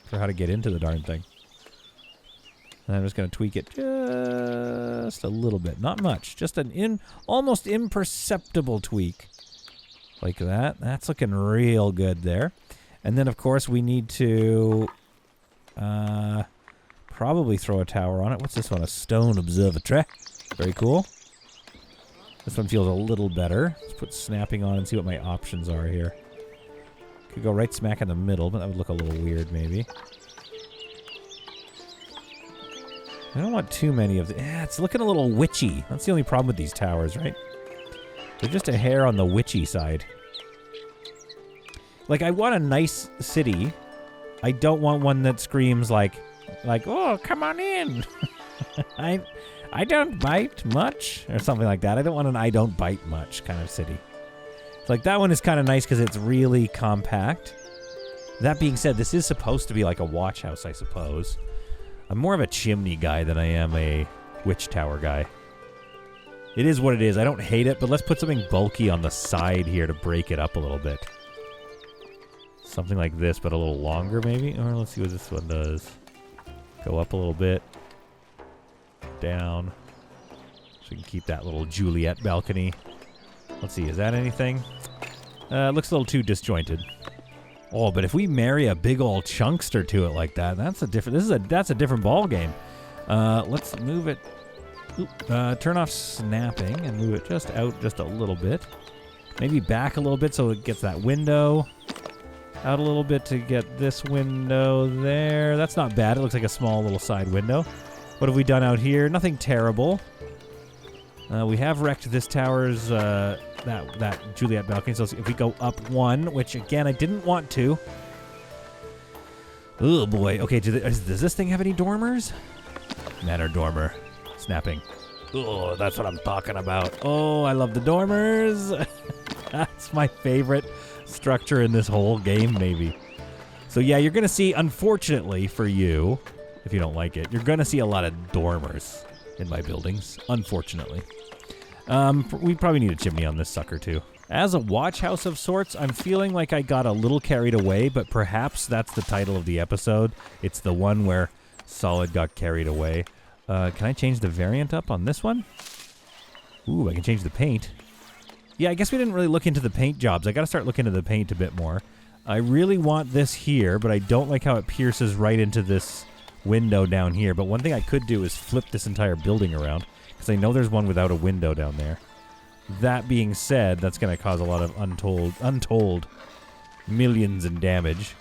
For how to get into the darn thing. And I'm just going to tweak it just a little bit. Not much. Just an almost imperceptible tweak. Like that. That's looking real good there. And then, of course, we need to probably throw a tower on it. What's this one? A stone observatory. Very cool. This one feels a little better. Let's put snapping on and see what my options are here. Could go right smack in the middle, but that would look a little weird maybe. I don't want too many of the... it's looking a little witchy. That's the only problem with these towers, right? They're just a hair on the witchy side. Like, I want a nice city. I don't want one that screams like, oh, come on in. I don't bite much, or something like that. I don't want an I don't bite much kind of city. Like, that one is kind of nice because it's really compact. That being said, this is supposed to be like a watch house, I suppose. I'm more of a chimney guy than I am a witch tower guy. It is what it is. I don't hate it, but let's put something bulky on the side here to break it up a little bit. Something like this, but a little longer maybe. Or let's see what this one does. Go up a little bit. Down. So we can keep that little Juliet balcony. Let's see, is that anything? Looks a little too disjointed. Oh, but if we marry a big old chunkster to it like that, that's a different. That's a different ball game. Let's move it. Turn off snapping and move it just out just a little bit. Maybe back a little bit so it gets that window out a little bit to get this window there. That's not bad. It looks like a small little side window. What have we done out here? Nothing terrible. We have wrecked this tower's that Juliet balcony. So if we go up one, which again I didn't want to. Oh boy. Okay, does this thing have any dormers? Manor dormer. Snapping. Oh, that's what I'm talking about. Oh, I love the dormers. That's my favorite structure in this whole game, maybe. So yeah, you're going to see, unfortunately for you, if you don't like it, you're going to see a lot of dormers in my buildings, unfortunately. We probably need a chimney on this sucker too. As a watch house of sorts, I'm feeling like I got a little carried away, but perhaps that's the title of the episode. It's the one where Solid got carried away. Can I change the variant up on this one? Ooh, I can change the paint. Yeah, I guess we didn't really look into the paint jobs. I got to start looking into the paint a bit more. I really want this here, but I don't like how it pierces right into this window down here. But one thing I could do is flip this entire building around, because I know there's one without a window down there. That being said, that's going to cause a lot of untold millions in damage.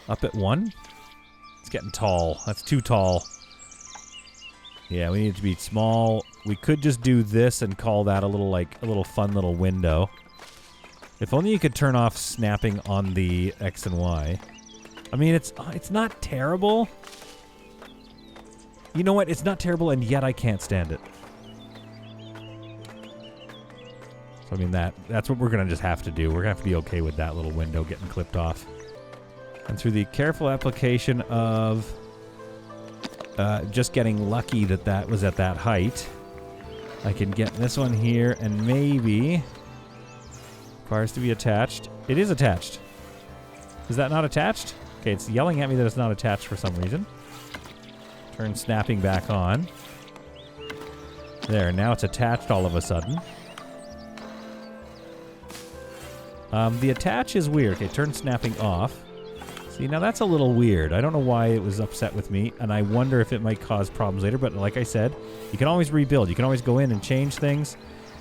Up at one? It's getting tall. That's too tall. Yeah, we need it to be small. We could just do this and call that a little fun little window. If only you could turn off snapping on the X and Y. I mean, it's not terrible. You know what? It's not terrible, and yet I can't stand it. So I mean, that's what we're gonna just have to do. We're gonna have to be okay with that little window getting clipped off. And through the careful application of just getting lucky that was at that height, I can get this one here, and maybe requires to be attached. It is attached. Is that not attached? Okay, it's yelling at me that it's not attached for some reason. Turn snapping back on. There, now it's attached all of a sudden. The attach is weird. Okay, turn snapping off. See, now that's a little weird. I don't know why it was upset with me, and I wonder if it might cause problems later, but like I said, you can always rebuild. You can always go in and change things.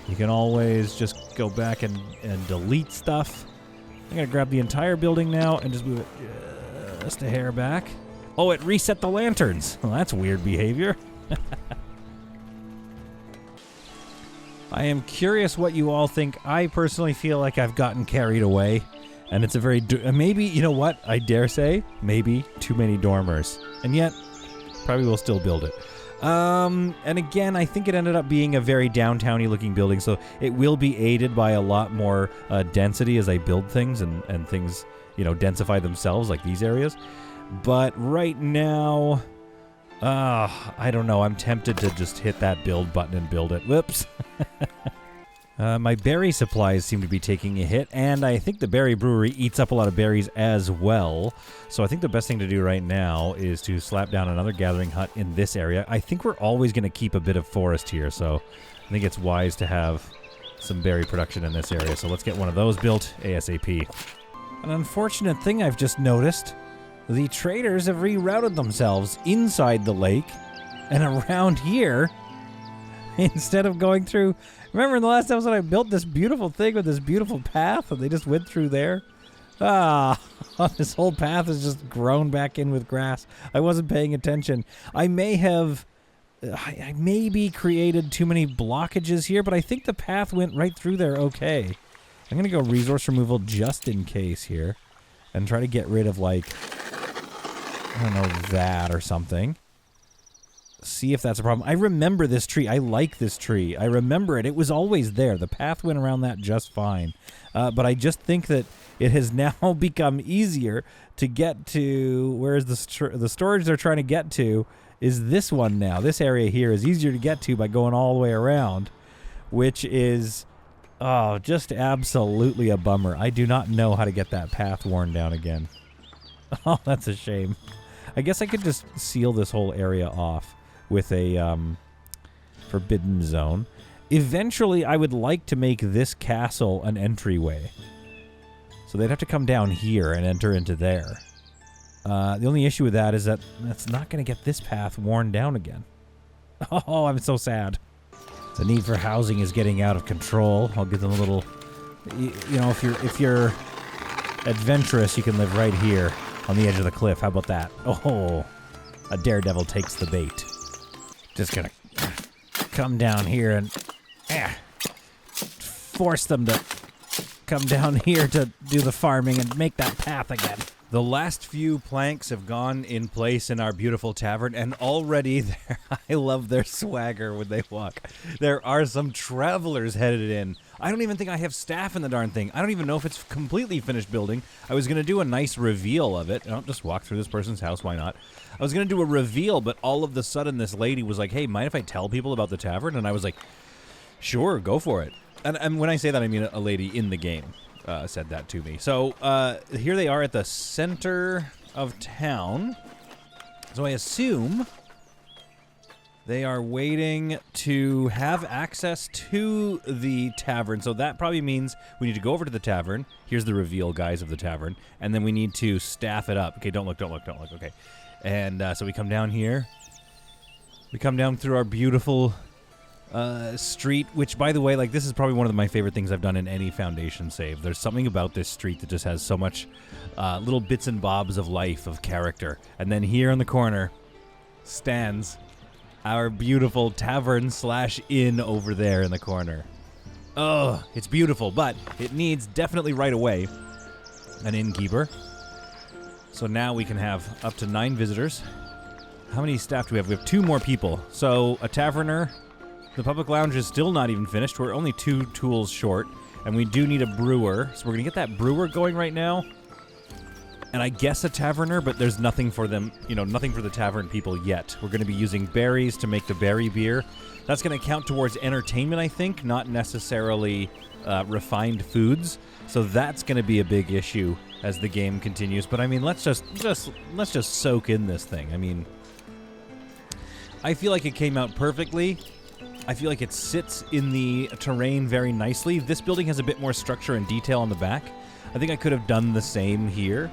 You can always just go back and delete stuff. I'm going to grab the entire building now and just move it just a hair back. Oh, it reset the lanterns. Well, that's weird behavior. I am curious what you all think. I personally feel like I've gotten carried away. And it's a very, maybe, you know what, I dare say, maybe too many dormers. And yet, probably will still build it. And again, I think it ended up being a very downtown-y looking building, so it will be aided by a lot more density as I build things and things, you know, densify themselves, like these areas. But right now, I don't know, I'm tempted to just hit that build button and build it. Whoops. My berry supplies seem to be taking a hit, and I think the berry brewery eats up a lot of berries as well. So I think the best thing to do right now is to slap down another gathering hut in this area. I think we're always going to keep a bit of forest here, so I think it's wise to have some berry production in this area. So let's get one of those built ASAP. An unfortunate thing I've just noticed, the traders have rerouted themselves inside the lake and around here instead of going through. Remember in the last episode I built this beautiful thing with this beautiful path and they just went through there? This whole path is just grown back in with grass. I wasn't paying attention. I maybe created too many blockages here, but I think the path went right through there okay. I'm going to go resource removal just in case here and try to get rid of, like, I don't know, that or something. See if that's a problem. I remember this tree. I like this tree. I remember it. It was always there. The path went around that just fine. But I just think that it has now become easier to get to, whereas the storage they're trying to get to is this one now. This area here is easier to get to by going all the way around, which is Oh, just absolutely a bummer. I do not know how to get that path worn down again. Oh, that's a shame. I guess I could just seal this whole area off with a forbidden zone. Eventually, I would like to make this castle an entryway. So they'd have to come down here and enter into there. The only issue with that is that that's not going to get this path worn down again. Oh, I'm so sad. The need for housing is getting out of control. I'll give them a little... You know, if you're adventurous, you can live right here on the edge of the cliff. How about that? Oh, a daredevil takes the bait. Just gonna come down here and force them to come down here to do the farming and make that path again. The last few planks have gone in place in our beautiful tavern, and already I love their swagger when they walk. There are some travelers headed in. I don't even think I have staff in the darn thing. I don't even know if it's completely finished building. I was going to do a nice reveal of it. I'll just walk through this person's house. Why not? I was going to do a reveal, but all of a sudden this lady was like, hey, mind if I tell people about the tavern? And I was like, sure, go for it. And when I say that, I mean a lady in the game. Said that to me. So here they are at the center of town. So I assume they are waiting to have access to the tavern. So that probably means we need to go over to the tavern. Here's the reveal, guys, of the tavern. And then we need to staff it up. Okay, don't look. Okay. And so we come down here. We come down through our beautiful... street, which, by the way, like, this is probably one of my favorite things I've done in any Foundation save. There's something about this street that just has so much little bits and bobs of life, of character. And then here in the corner stands our beautiful tavern/inn over there in the corner. Oh, it's beautiful, but it needs definitely right away an innkeeper. So now we can have up to 9 visitors. How many staff do we have? We have 2 more people. So a taverner. The public lounge is still not even finished. We're only 2 tools short, and we do need a brewer. So we're going to get that brewer going right now. And I guess a taverner, but there's nothing for them, nothing for the tavern people yet. We're going to be using berries to make the berry beer. That's going to count towards entertainment, I think, not necessarily refined foods. So that's going to be a big issue as the game continues. But I mean, let's just soak in this thing. I mean, I feel like it came out perfectly. I feel like it sits in the terrain very nicely. This building has a bit more structure and detail on the back. I think I could have done the same here.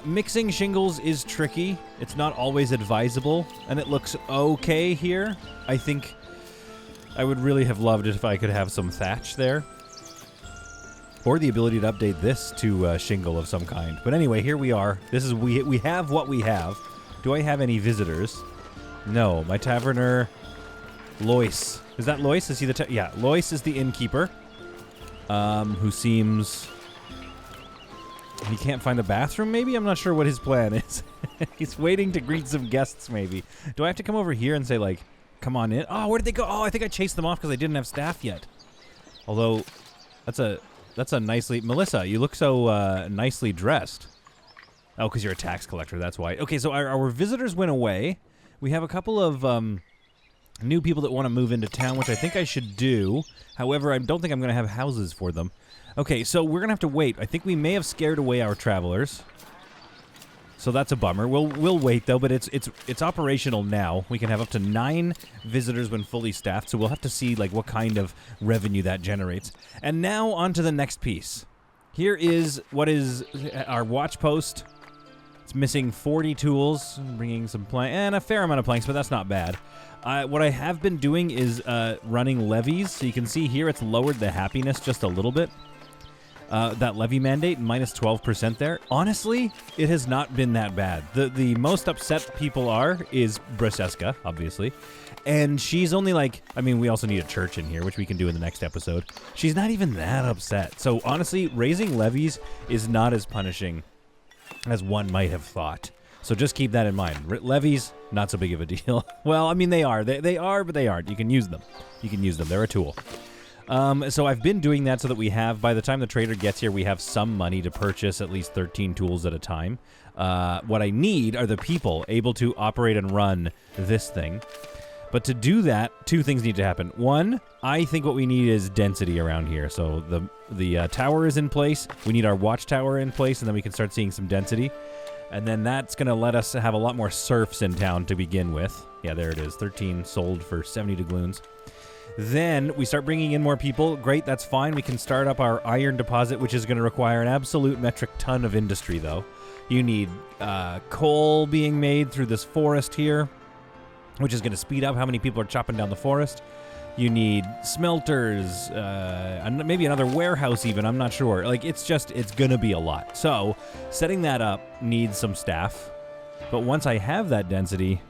Mixing shingles is tricky. It's not always advisable, and it looks okay here. I think I would really have loved it if I could have some thatch there. Or the ability to update this to shingle of some kind. But anyway, here we are. This is we have what we have. Do I have any visitors? No. My taverner... Lois. Is that Lois? Is he the... Yeah, Lois is the innkeeper. Who seems... He can't find a bathroom, maybe? I'm not sure what his plan is. He's waiting to greet some guests, maybe. Do I have to come over here and say, like, come on in? Oh, where did they go? Oh, I think I chased them off because I didn't have staff yet. Although, that's a nicely... Melissa, you look so nicely dressed. Oh, because you're a tax collector, that's why. Okay, so our visitors went away. We have a couple of... new people that want to move into town, which I think I should do. However, I don't think I'm going to have houses for them. Okay, so we're going to have to wait. I think we may have scared away our travelers. So that's a bummer. We'll wait, though, but it's operational now. We can have up to 9 visitors when fully staffed, so we'll have to see like what kind of revenue that generates. And now on to the next piece. Here is what is our watch post. It's missing 40 tools, bringing some planks, and a fair amount of planks, but that's not bad. What I have been doing is running levies. So you can see here it's lowered the happiness just a little bit. That levy mandate, minus 12% there. Honestly, it has not been that bad. The most upset people are is Braseska, obviously. And she's only like, I mean, we also need a church in here, which we can do in the next episode. She's not even that upset. So honestly, raising levies is not as punishing as one might have thought. So just keep that in mind. Levies, not so big of a deal. Well, I mean, they are. They are, but they aren't. You can use them. You can use them. They're a tool. So I've been doing that so that we have, by the time the trader gets here, we have some money to purchase at least 13 tools at a time. What I need are the people able to operate and run this thing. But to do that, two things need to happen. One, I think what we need is density around here. So the tower is in place. We need our watchtower in place, and then we can start seeing some density. And then that's going to let us have a lot more serfs in town to begin with. Yeah, there it is. 13 sold for 70 doubloons. Then we start bringing in more people. Great, that's fine. We can start up our iron deposit, which is going to require an absolute metric ton of industry, though. You need coal being made through this forest here, which is going to speed up how many people are chopping down the forest. You need smelters, maybe another warehouse even, I'm not sure. Like, it's going to be a lot. So, setting that up needs some staff. But once I have that density,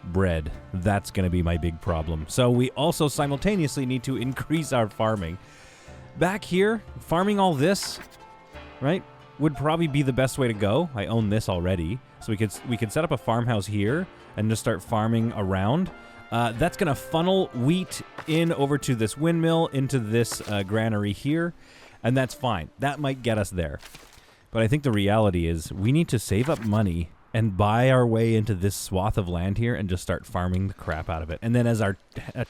bread, that's going to be my big problem. So, we also simultaneously need to increase our farming. Back here, farming all this, right, would probably be the best way to go. I own this already. So, we could set up a farmhouse here and just start farming around. That's going to funnel wheat in over to this windmill, into this granary here, and that's fine. That might get us there. But I think the reality is we need to save up money and buy our way into this swath of land here and just start farming the crap out of it. And then as our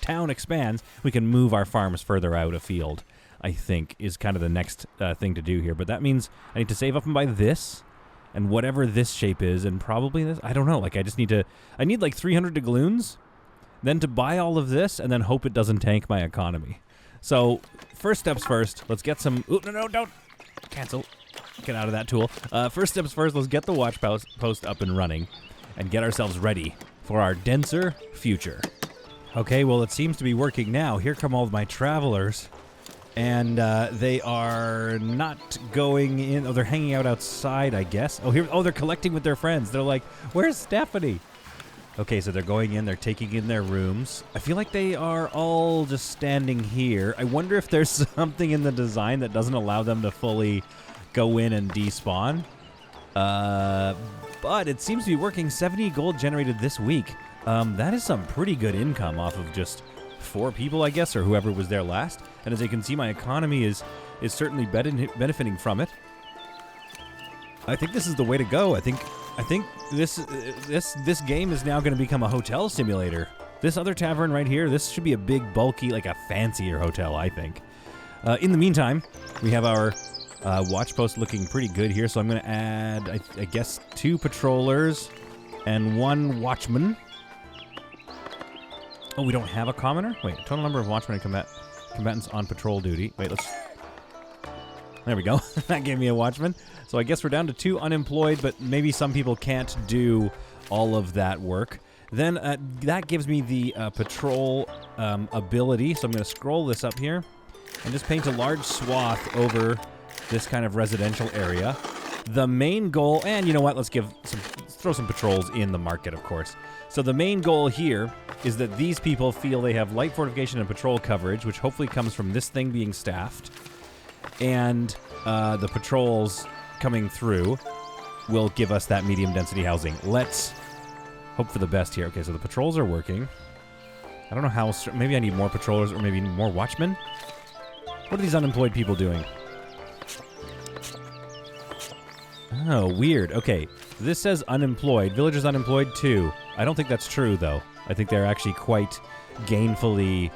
town expands, we can move our farms further out afield, I think, is kind of the next thing to do here. But that means I need to save up and buy this, and whatever this shape is, and probably this. I don't know. Like, I need like 300 doubloons, then to buy all of this, and then hope it doesn't tank my economy. So, first steps first. Let's get some... Ooh, no, don't. Cancel. Get out of that tool. First steps first, let's get the watch post up and running and get ourselves ready for our denser future. Okay, well, it seems to be working now. Here come all of my travelers. And they are not going in. Oh, they're hanging out outside, I guess. Oh, they're collecting with their friends. They're like, where's Stephanie? Okay, so they're going in. They're taking in their rooms. I feel like they are all just standing here. I wonder if there's something in the design that doesn't allow them to fully go in and despawn. But it seems to be working. 70 gold generated this week. That is some pretty good income off of just 4 people, I guess, or whoever was there last. And as you can see, my economy is certainly benefiting from it. I think this is the way to go. I think this game is now going to become a hotel simulator. This other tavern right here, this should be a big, bulky, like a fancier hotel, I think. In the meantime, we have our watch post looking pretty good here, so I'm going to add, I guess, 2 patrollers and 1 watchman. Oh, we don't have a commoner? Wait, total number of watchmen and combatants on patrol duty. Wait, there we go. That gave me a watchman. So I guess we're down to 2 unemployed, but maybe some people can't do all of that work. Then that gives me the patrol ability. So I'm going to scroll this up here and just paint a large swath over this kind of residential area. The main goal, and you know what? Let's throw some patrols in the market, of course. So the main goal here is that these people feel they have light fortification and patrol coverage, which hopefully comes from this thing being staffed. And the patrols coming through will give us that medium density housing. Let's hope for the best here. Okay, so the patrols are working. I don't know how... Maybe I need more patrollers or maybe more watchmen? What are these unemployed people doing? Oh, weird. Okay, this says unemployed. Villagers unemployed too. I don't think that's true, though. I think they're actually quite gainfully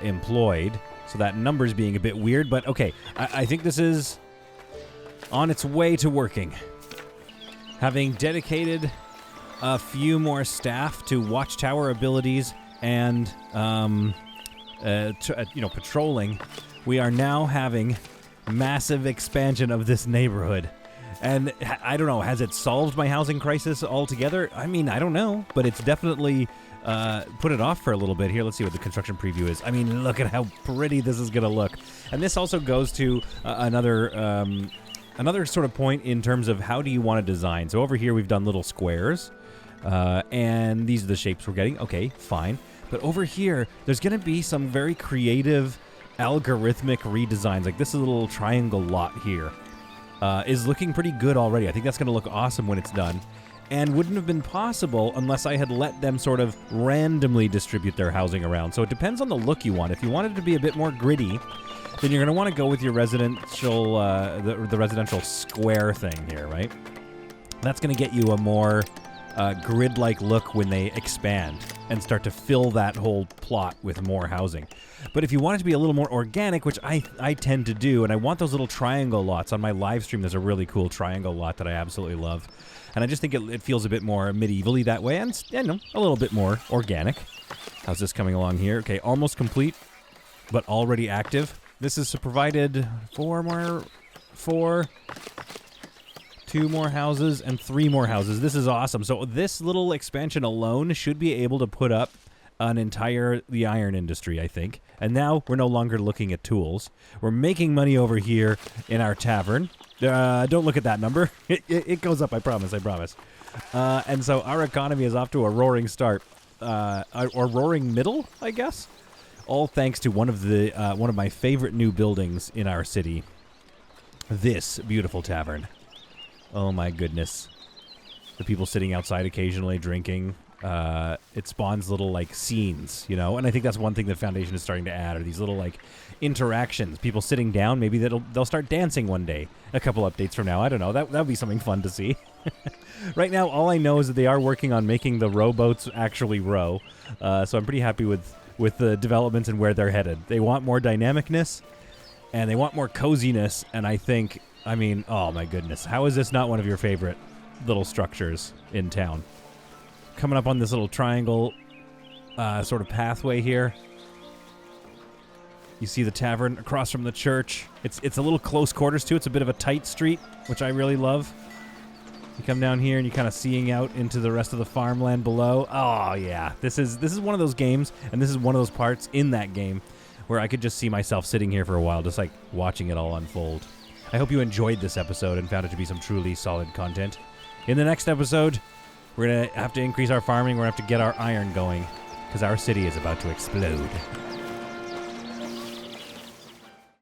employed. So that number's being a bit weird, but okay. I think this is on its way to working. Having dedicated a few more staff to watchtower abilities and patrolling, we are now having massive expansion of this neighborhood. And I don't know, has it solved my housing crisis altogether? I mean, I don't know, but it's definitely put it off for a little bit. Here, let's see what the construction preview is. I mean, look at how pretty this is going to look. And this also goes to another sort of point in terms of how do you want to design. So over here, we've done little squares, and these are the shapes we're getting. Okay, fine. But over here, there's going to be some very creative algorithmic redesigns. Like this little triangle lot here. Is looking pretty good already. I think that's going to look awesome when it's done. And wouldn't have been possible unless I had let them sort of randomly distribute their housing around. So it depends on the look you want. If you wanted it to be a bit more gritty, then you're going to want to go with your residential, the residential square thing here, right? That's going to get you a more grid-like look when they expand and start to fill that whole plot with more housing. But if you want it to be a little more organic, which I tend to do, and I want those little triangle lots on my live stream, there's a really cool triangle lot that I absolutely love. And I just think it feels a bit more medievally that way, and a little bit more organic. How's this coming along here? Okay, almost complete, but already active. This is provided 4, 2 more houses, and 3 more houses. This is awesome. So this little expansion alone should be able to put up the iron industry, I think. And now we're no longer looking at tools. We're making money over here in our tavern. Don't look at that number. It goes up, I promise. And so our economy is off to a roaring start. Or roaring middle, I guess. All thanks to one of my favorite new buildings in our city. This beautiful tavern. Oh my goodness. The people sitting outside occasionally drinking. It spawns little like scenes, and I think that's one thing that Foundation is starting to add are these little like interactions. People sitting down, maybe they'll start dancing one day. A couple updates from now, I don't know. That would be something fun to see. Right now, all I know is that they are working on making the rowboats actually row. So I'm pretty happy with the developments and where they're headed. They want more dynamicness, and they want more coziness. And I mean, oh my goodness, how is this not one of your favorite little structures in town? Coming up on this little triangle sort of pathway here. You see the tavern across from the church. It's a little close quarters too. It's a bit of a tight street, which I really love. You come down here and you're kind of seeing out into the rest of the farmland below. Oh yeah, this is one of those games, and this is one of those parts in that game where I could just see myself sitting here for a while, just like watching it all unfold. I hope you enjoyed this episode and found it to be some truly solid content. In the next episode, we're going to have to increase our farming. We're going to have to get our iron going because our city is about to explode.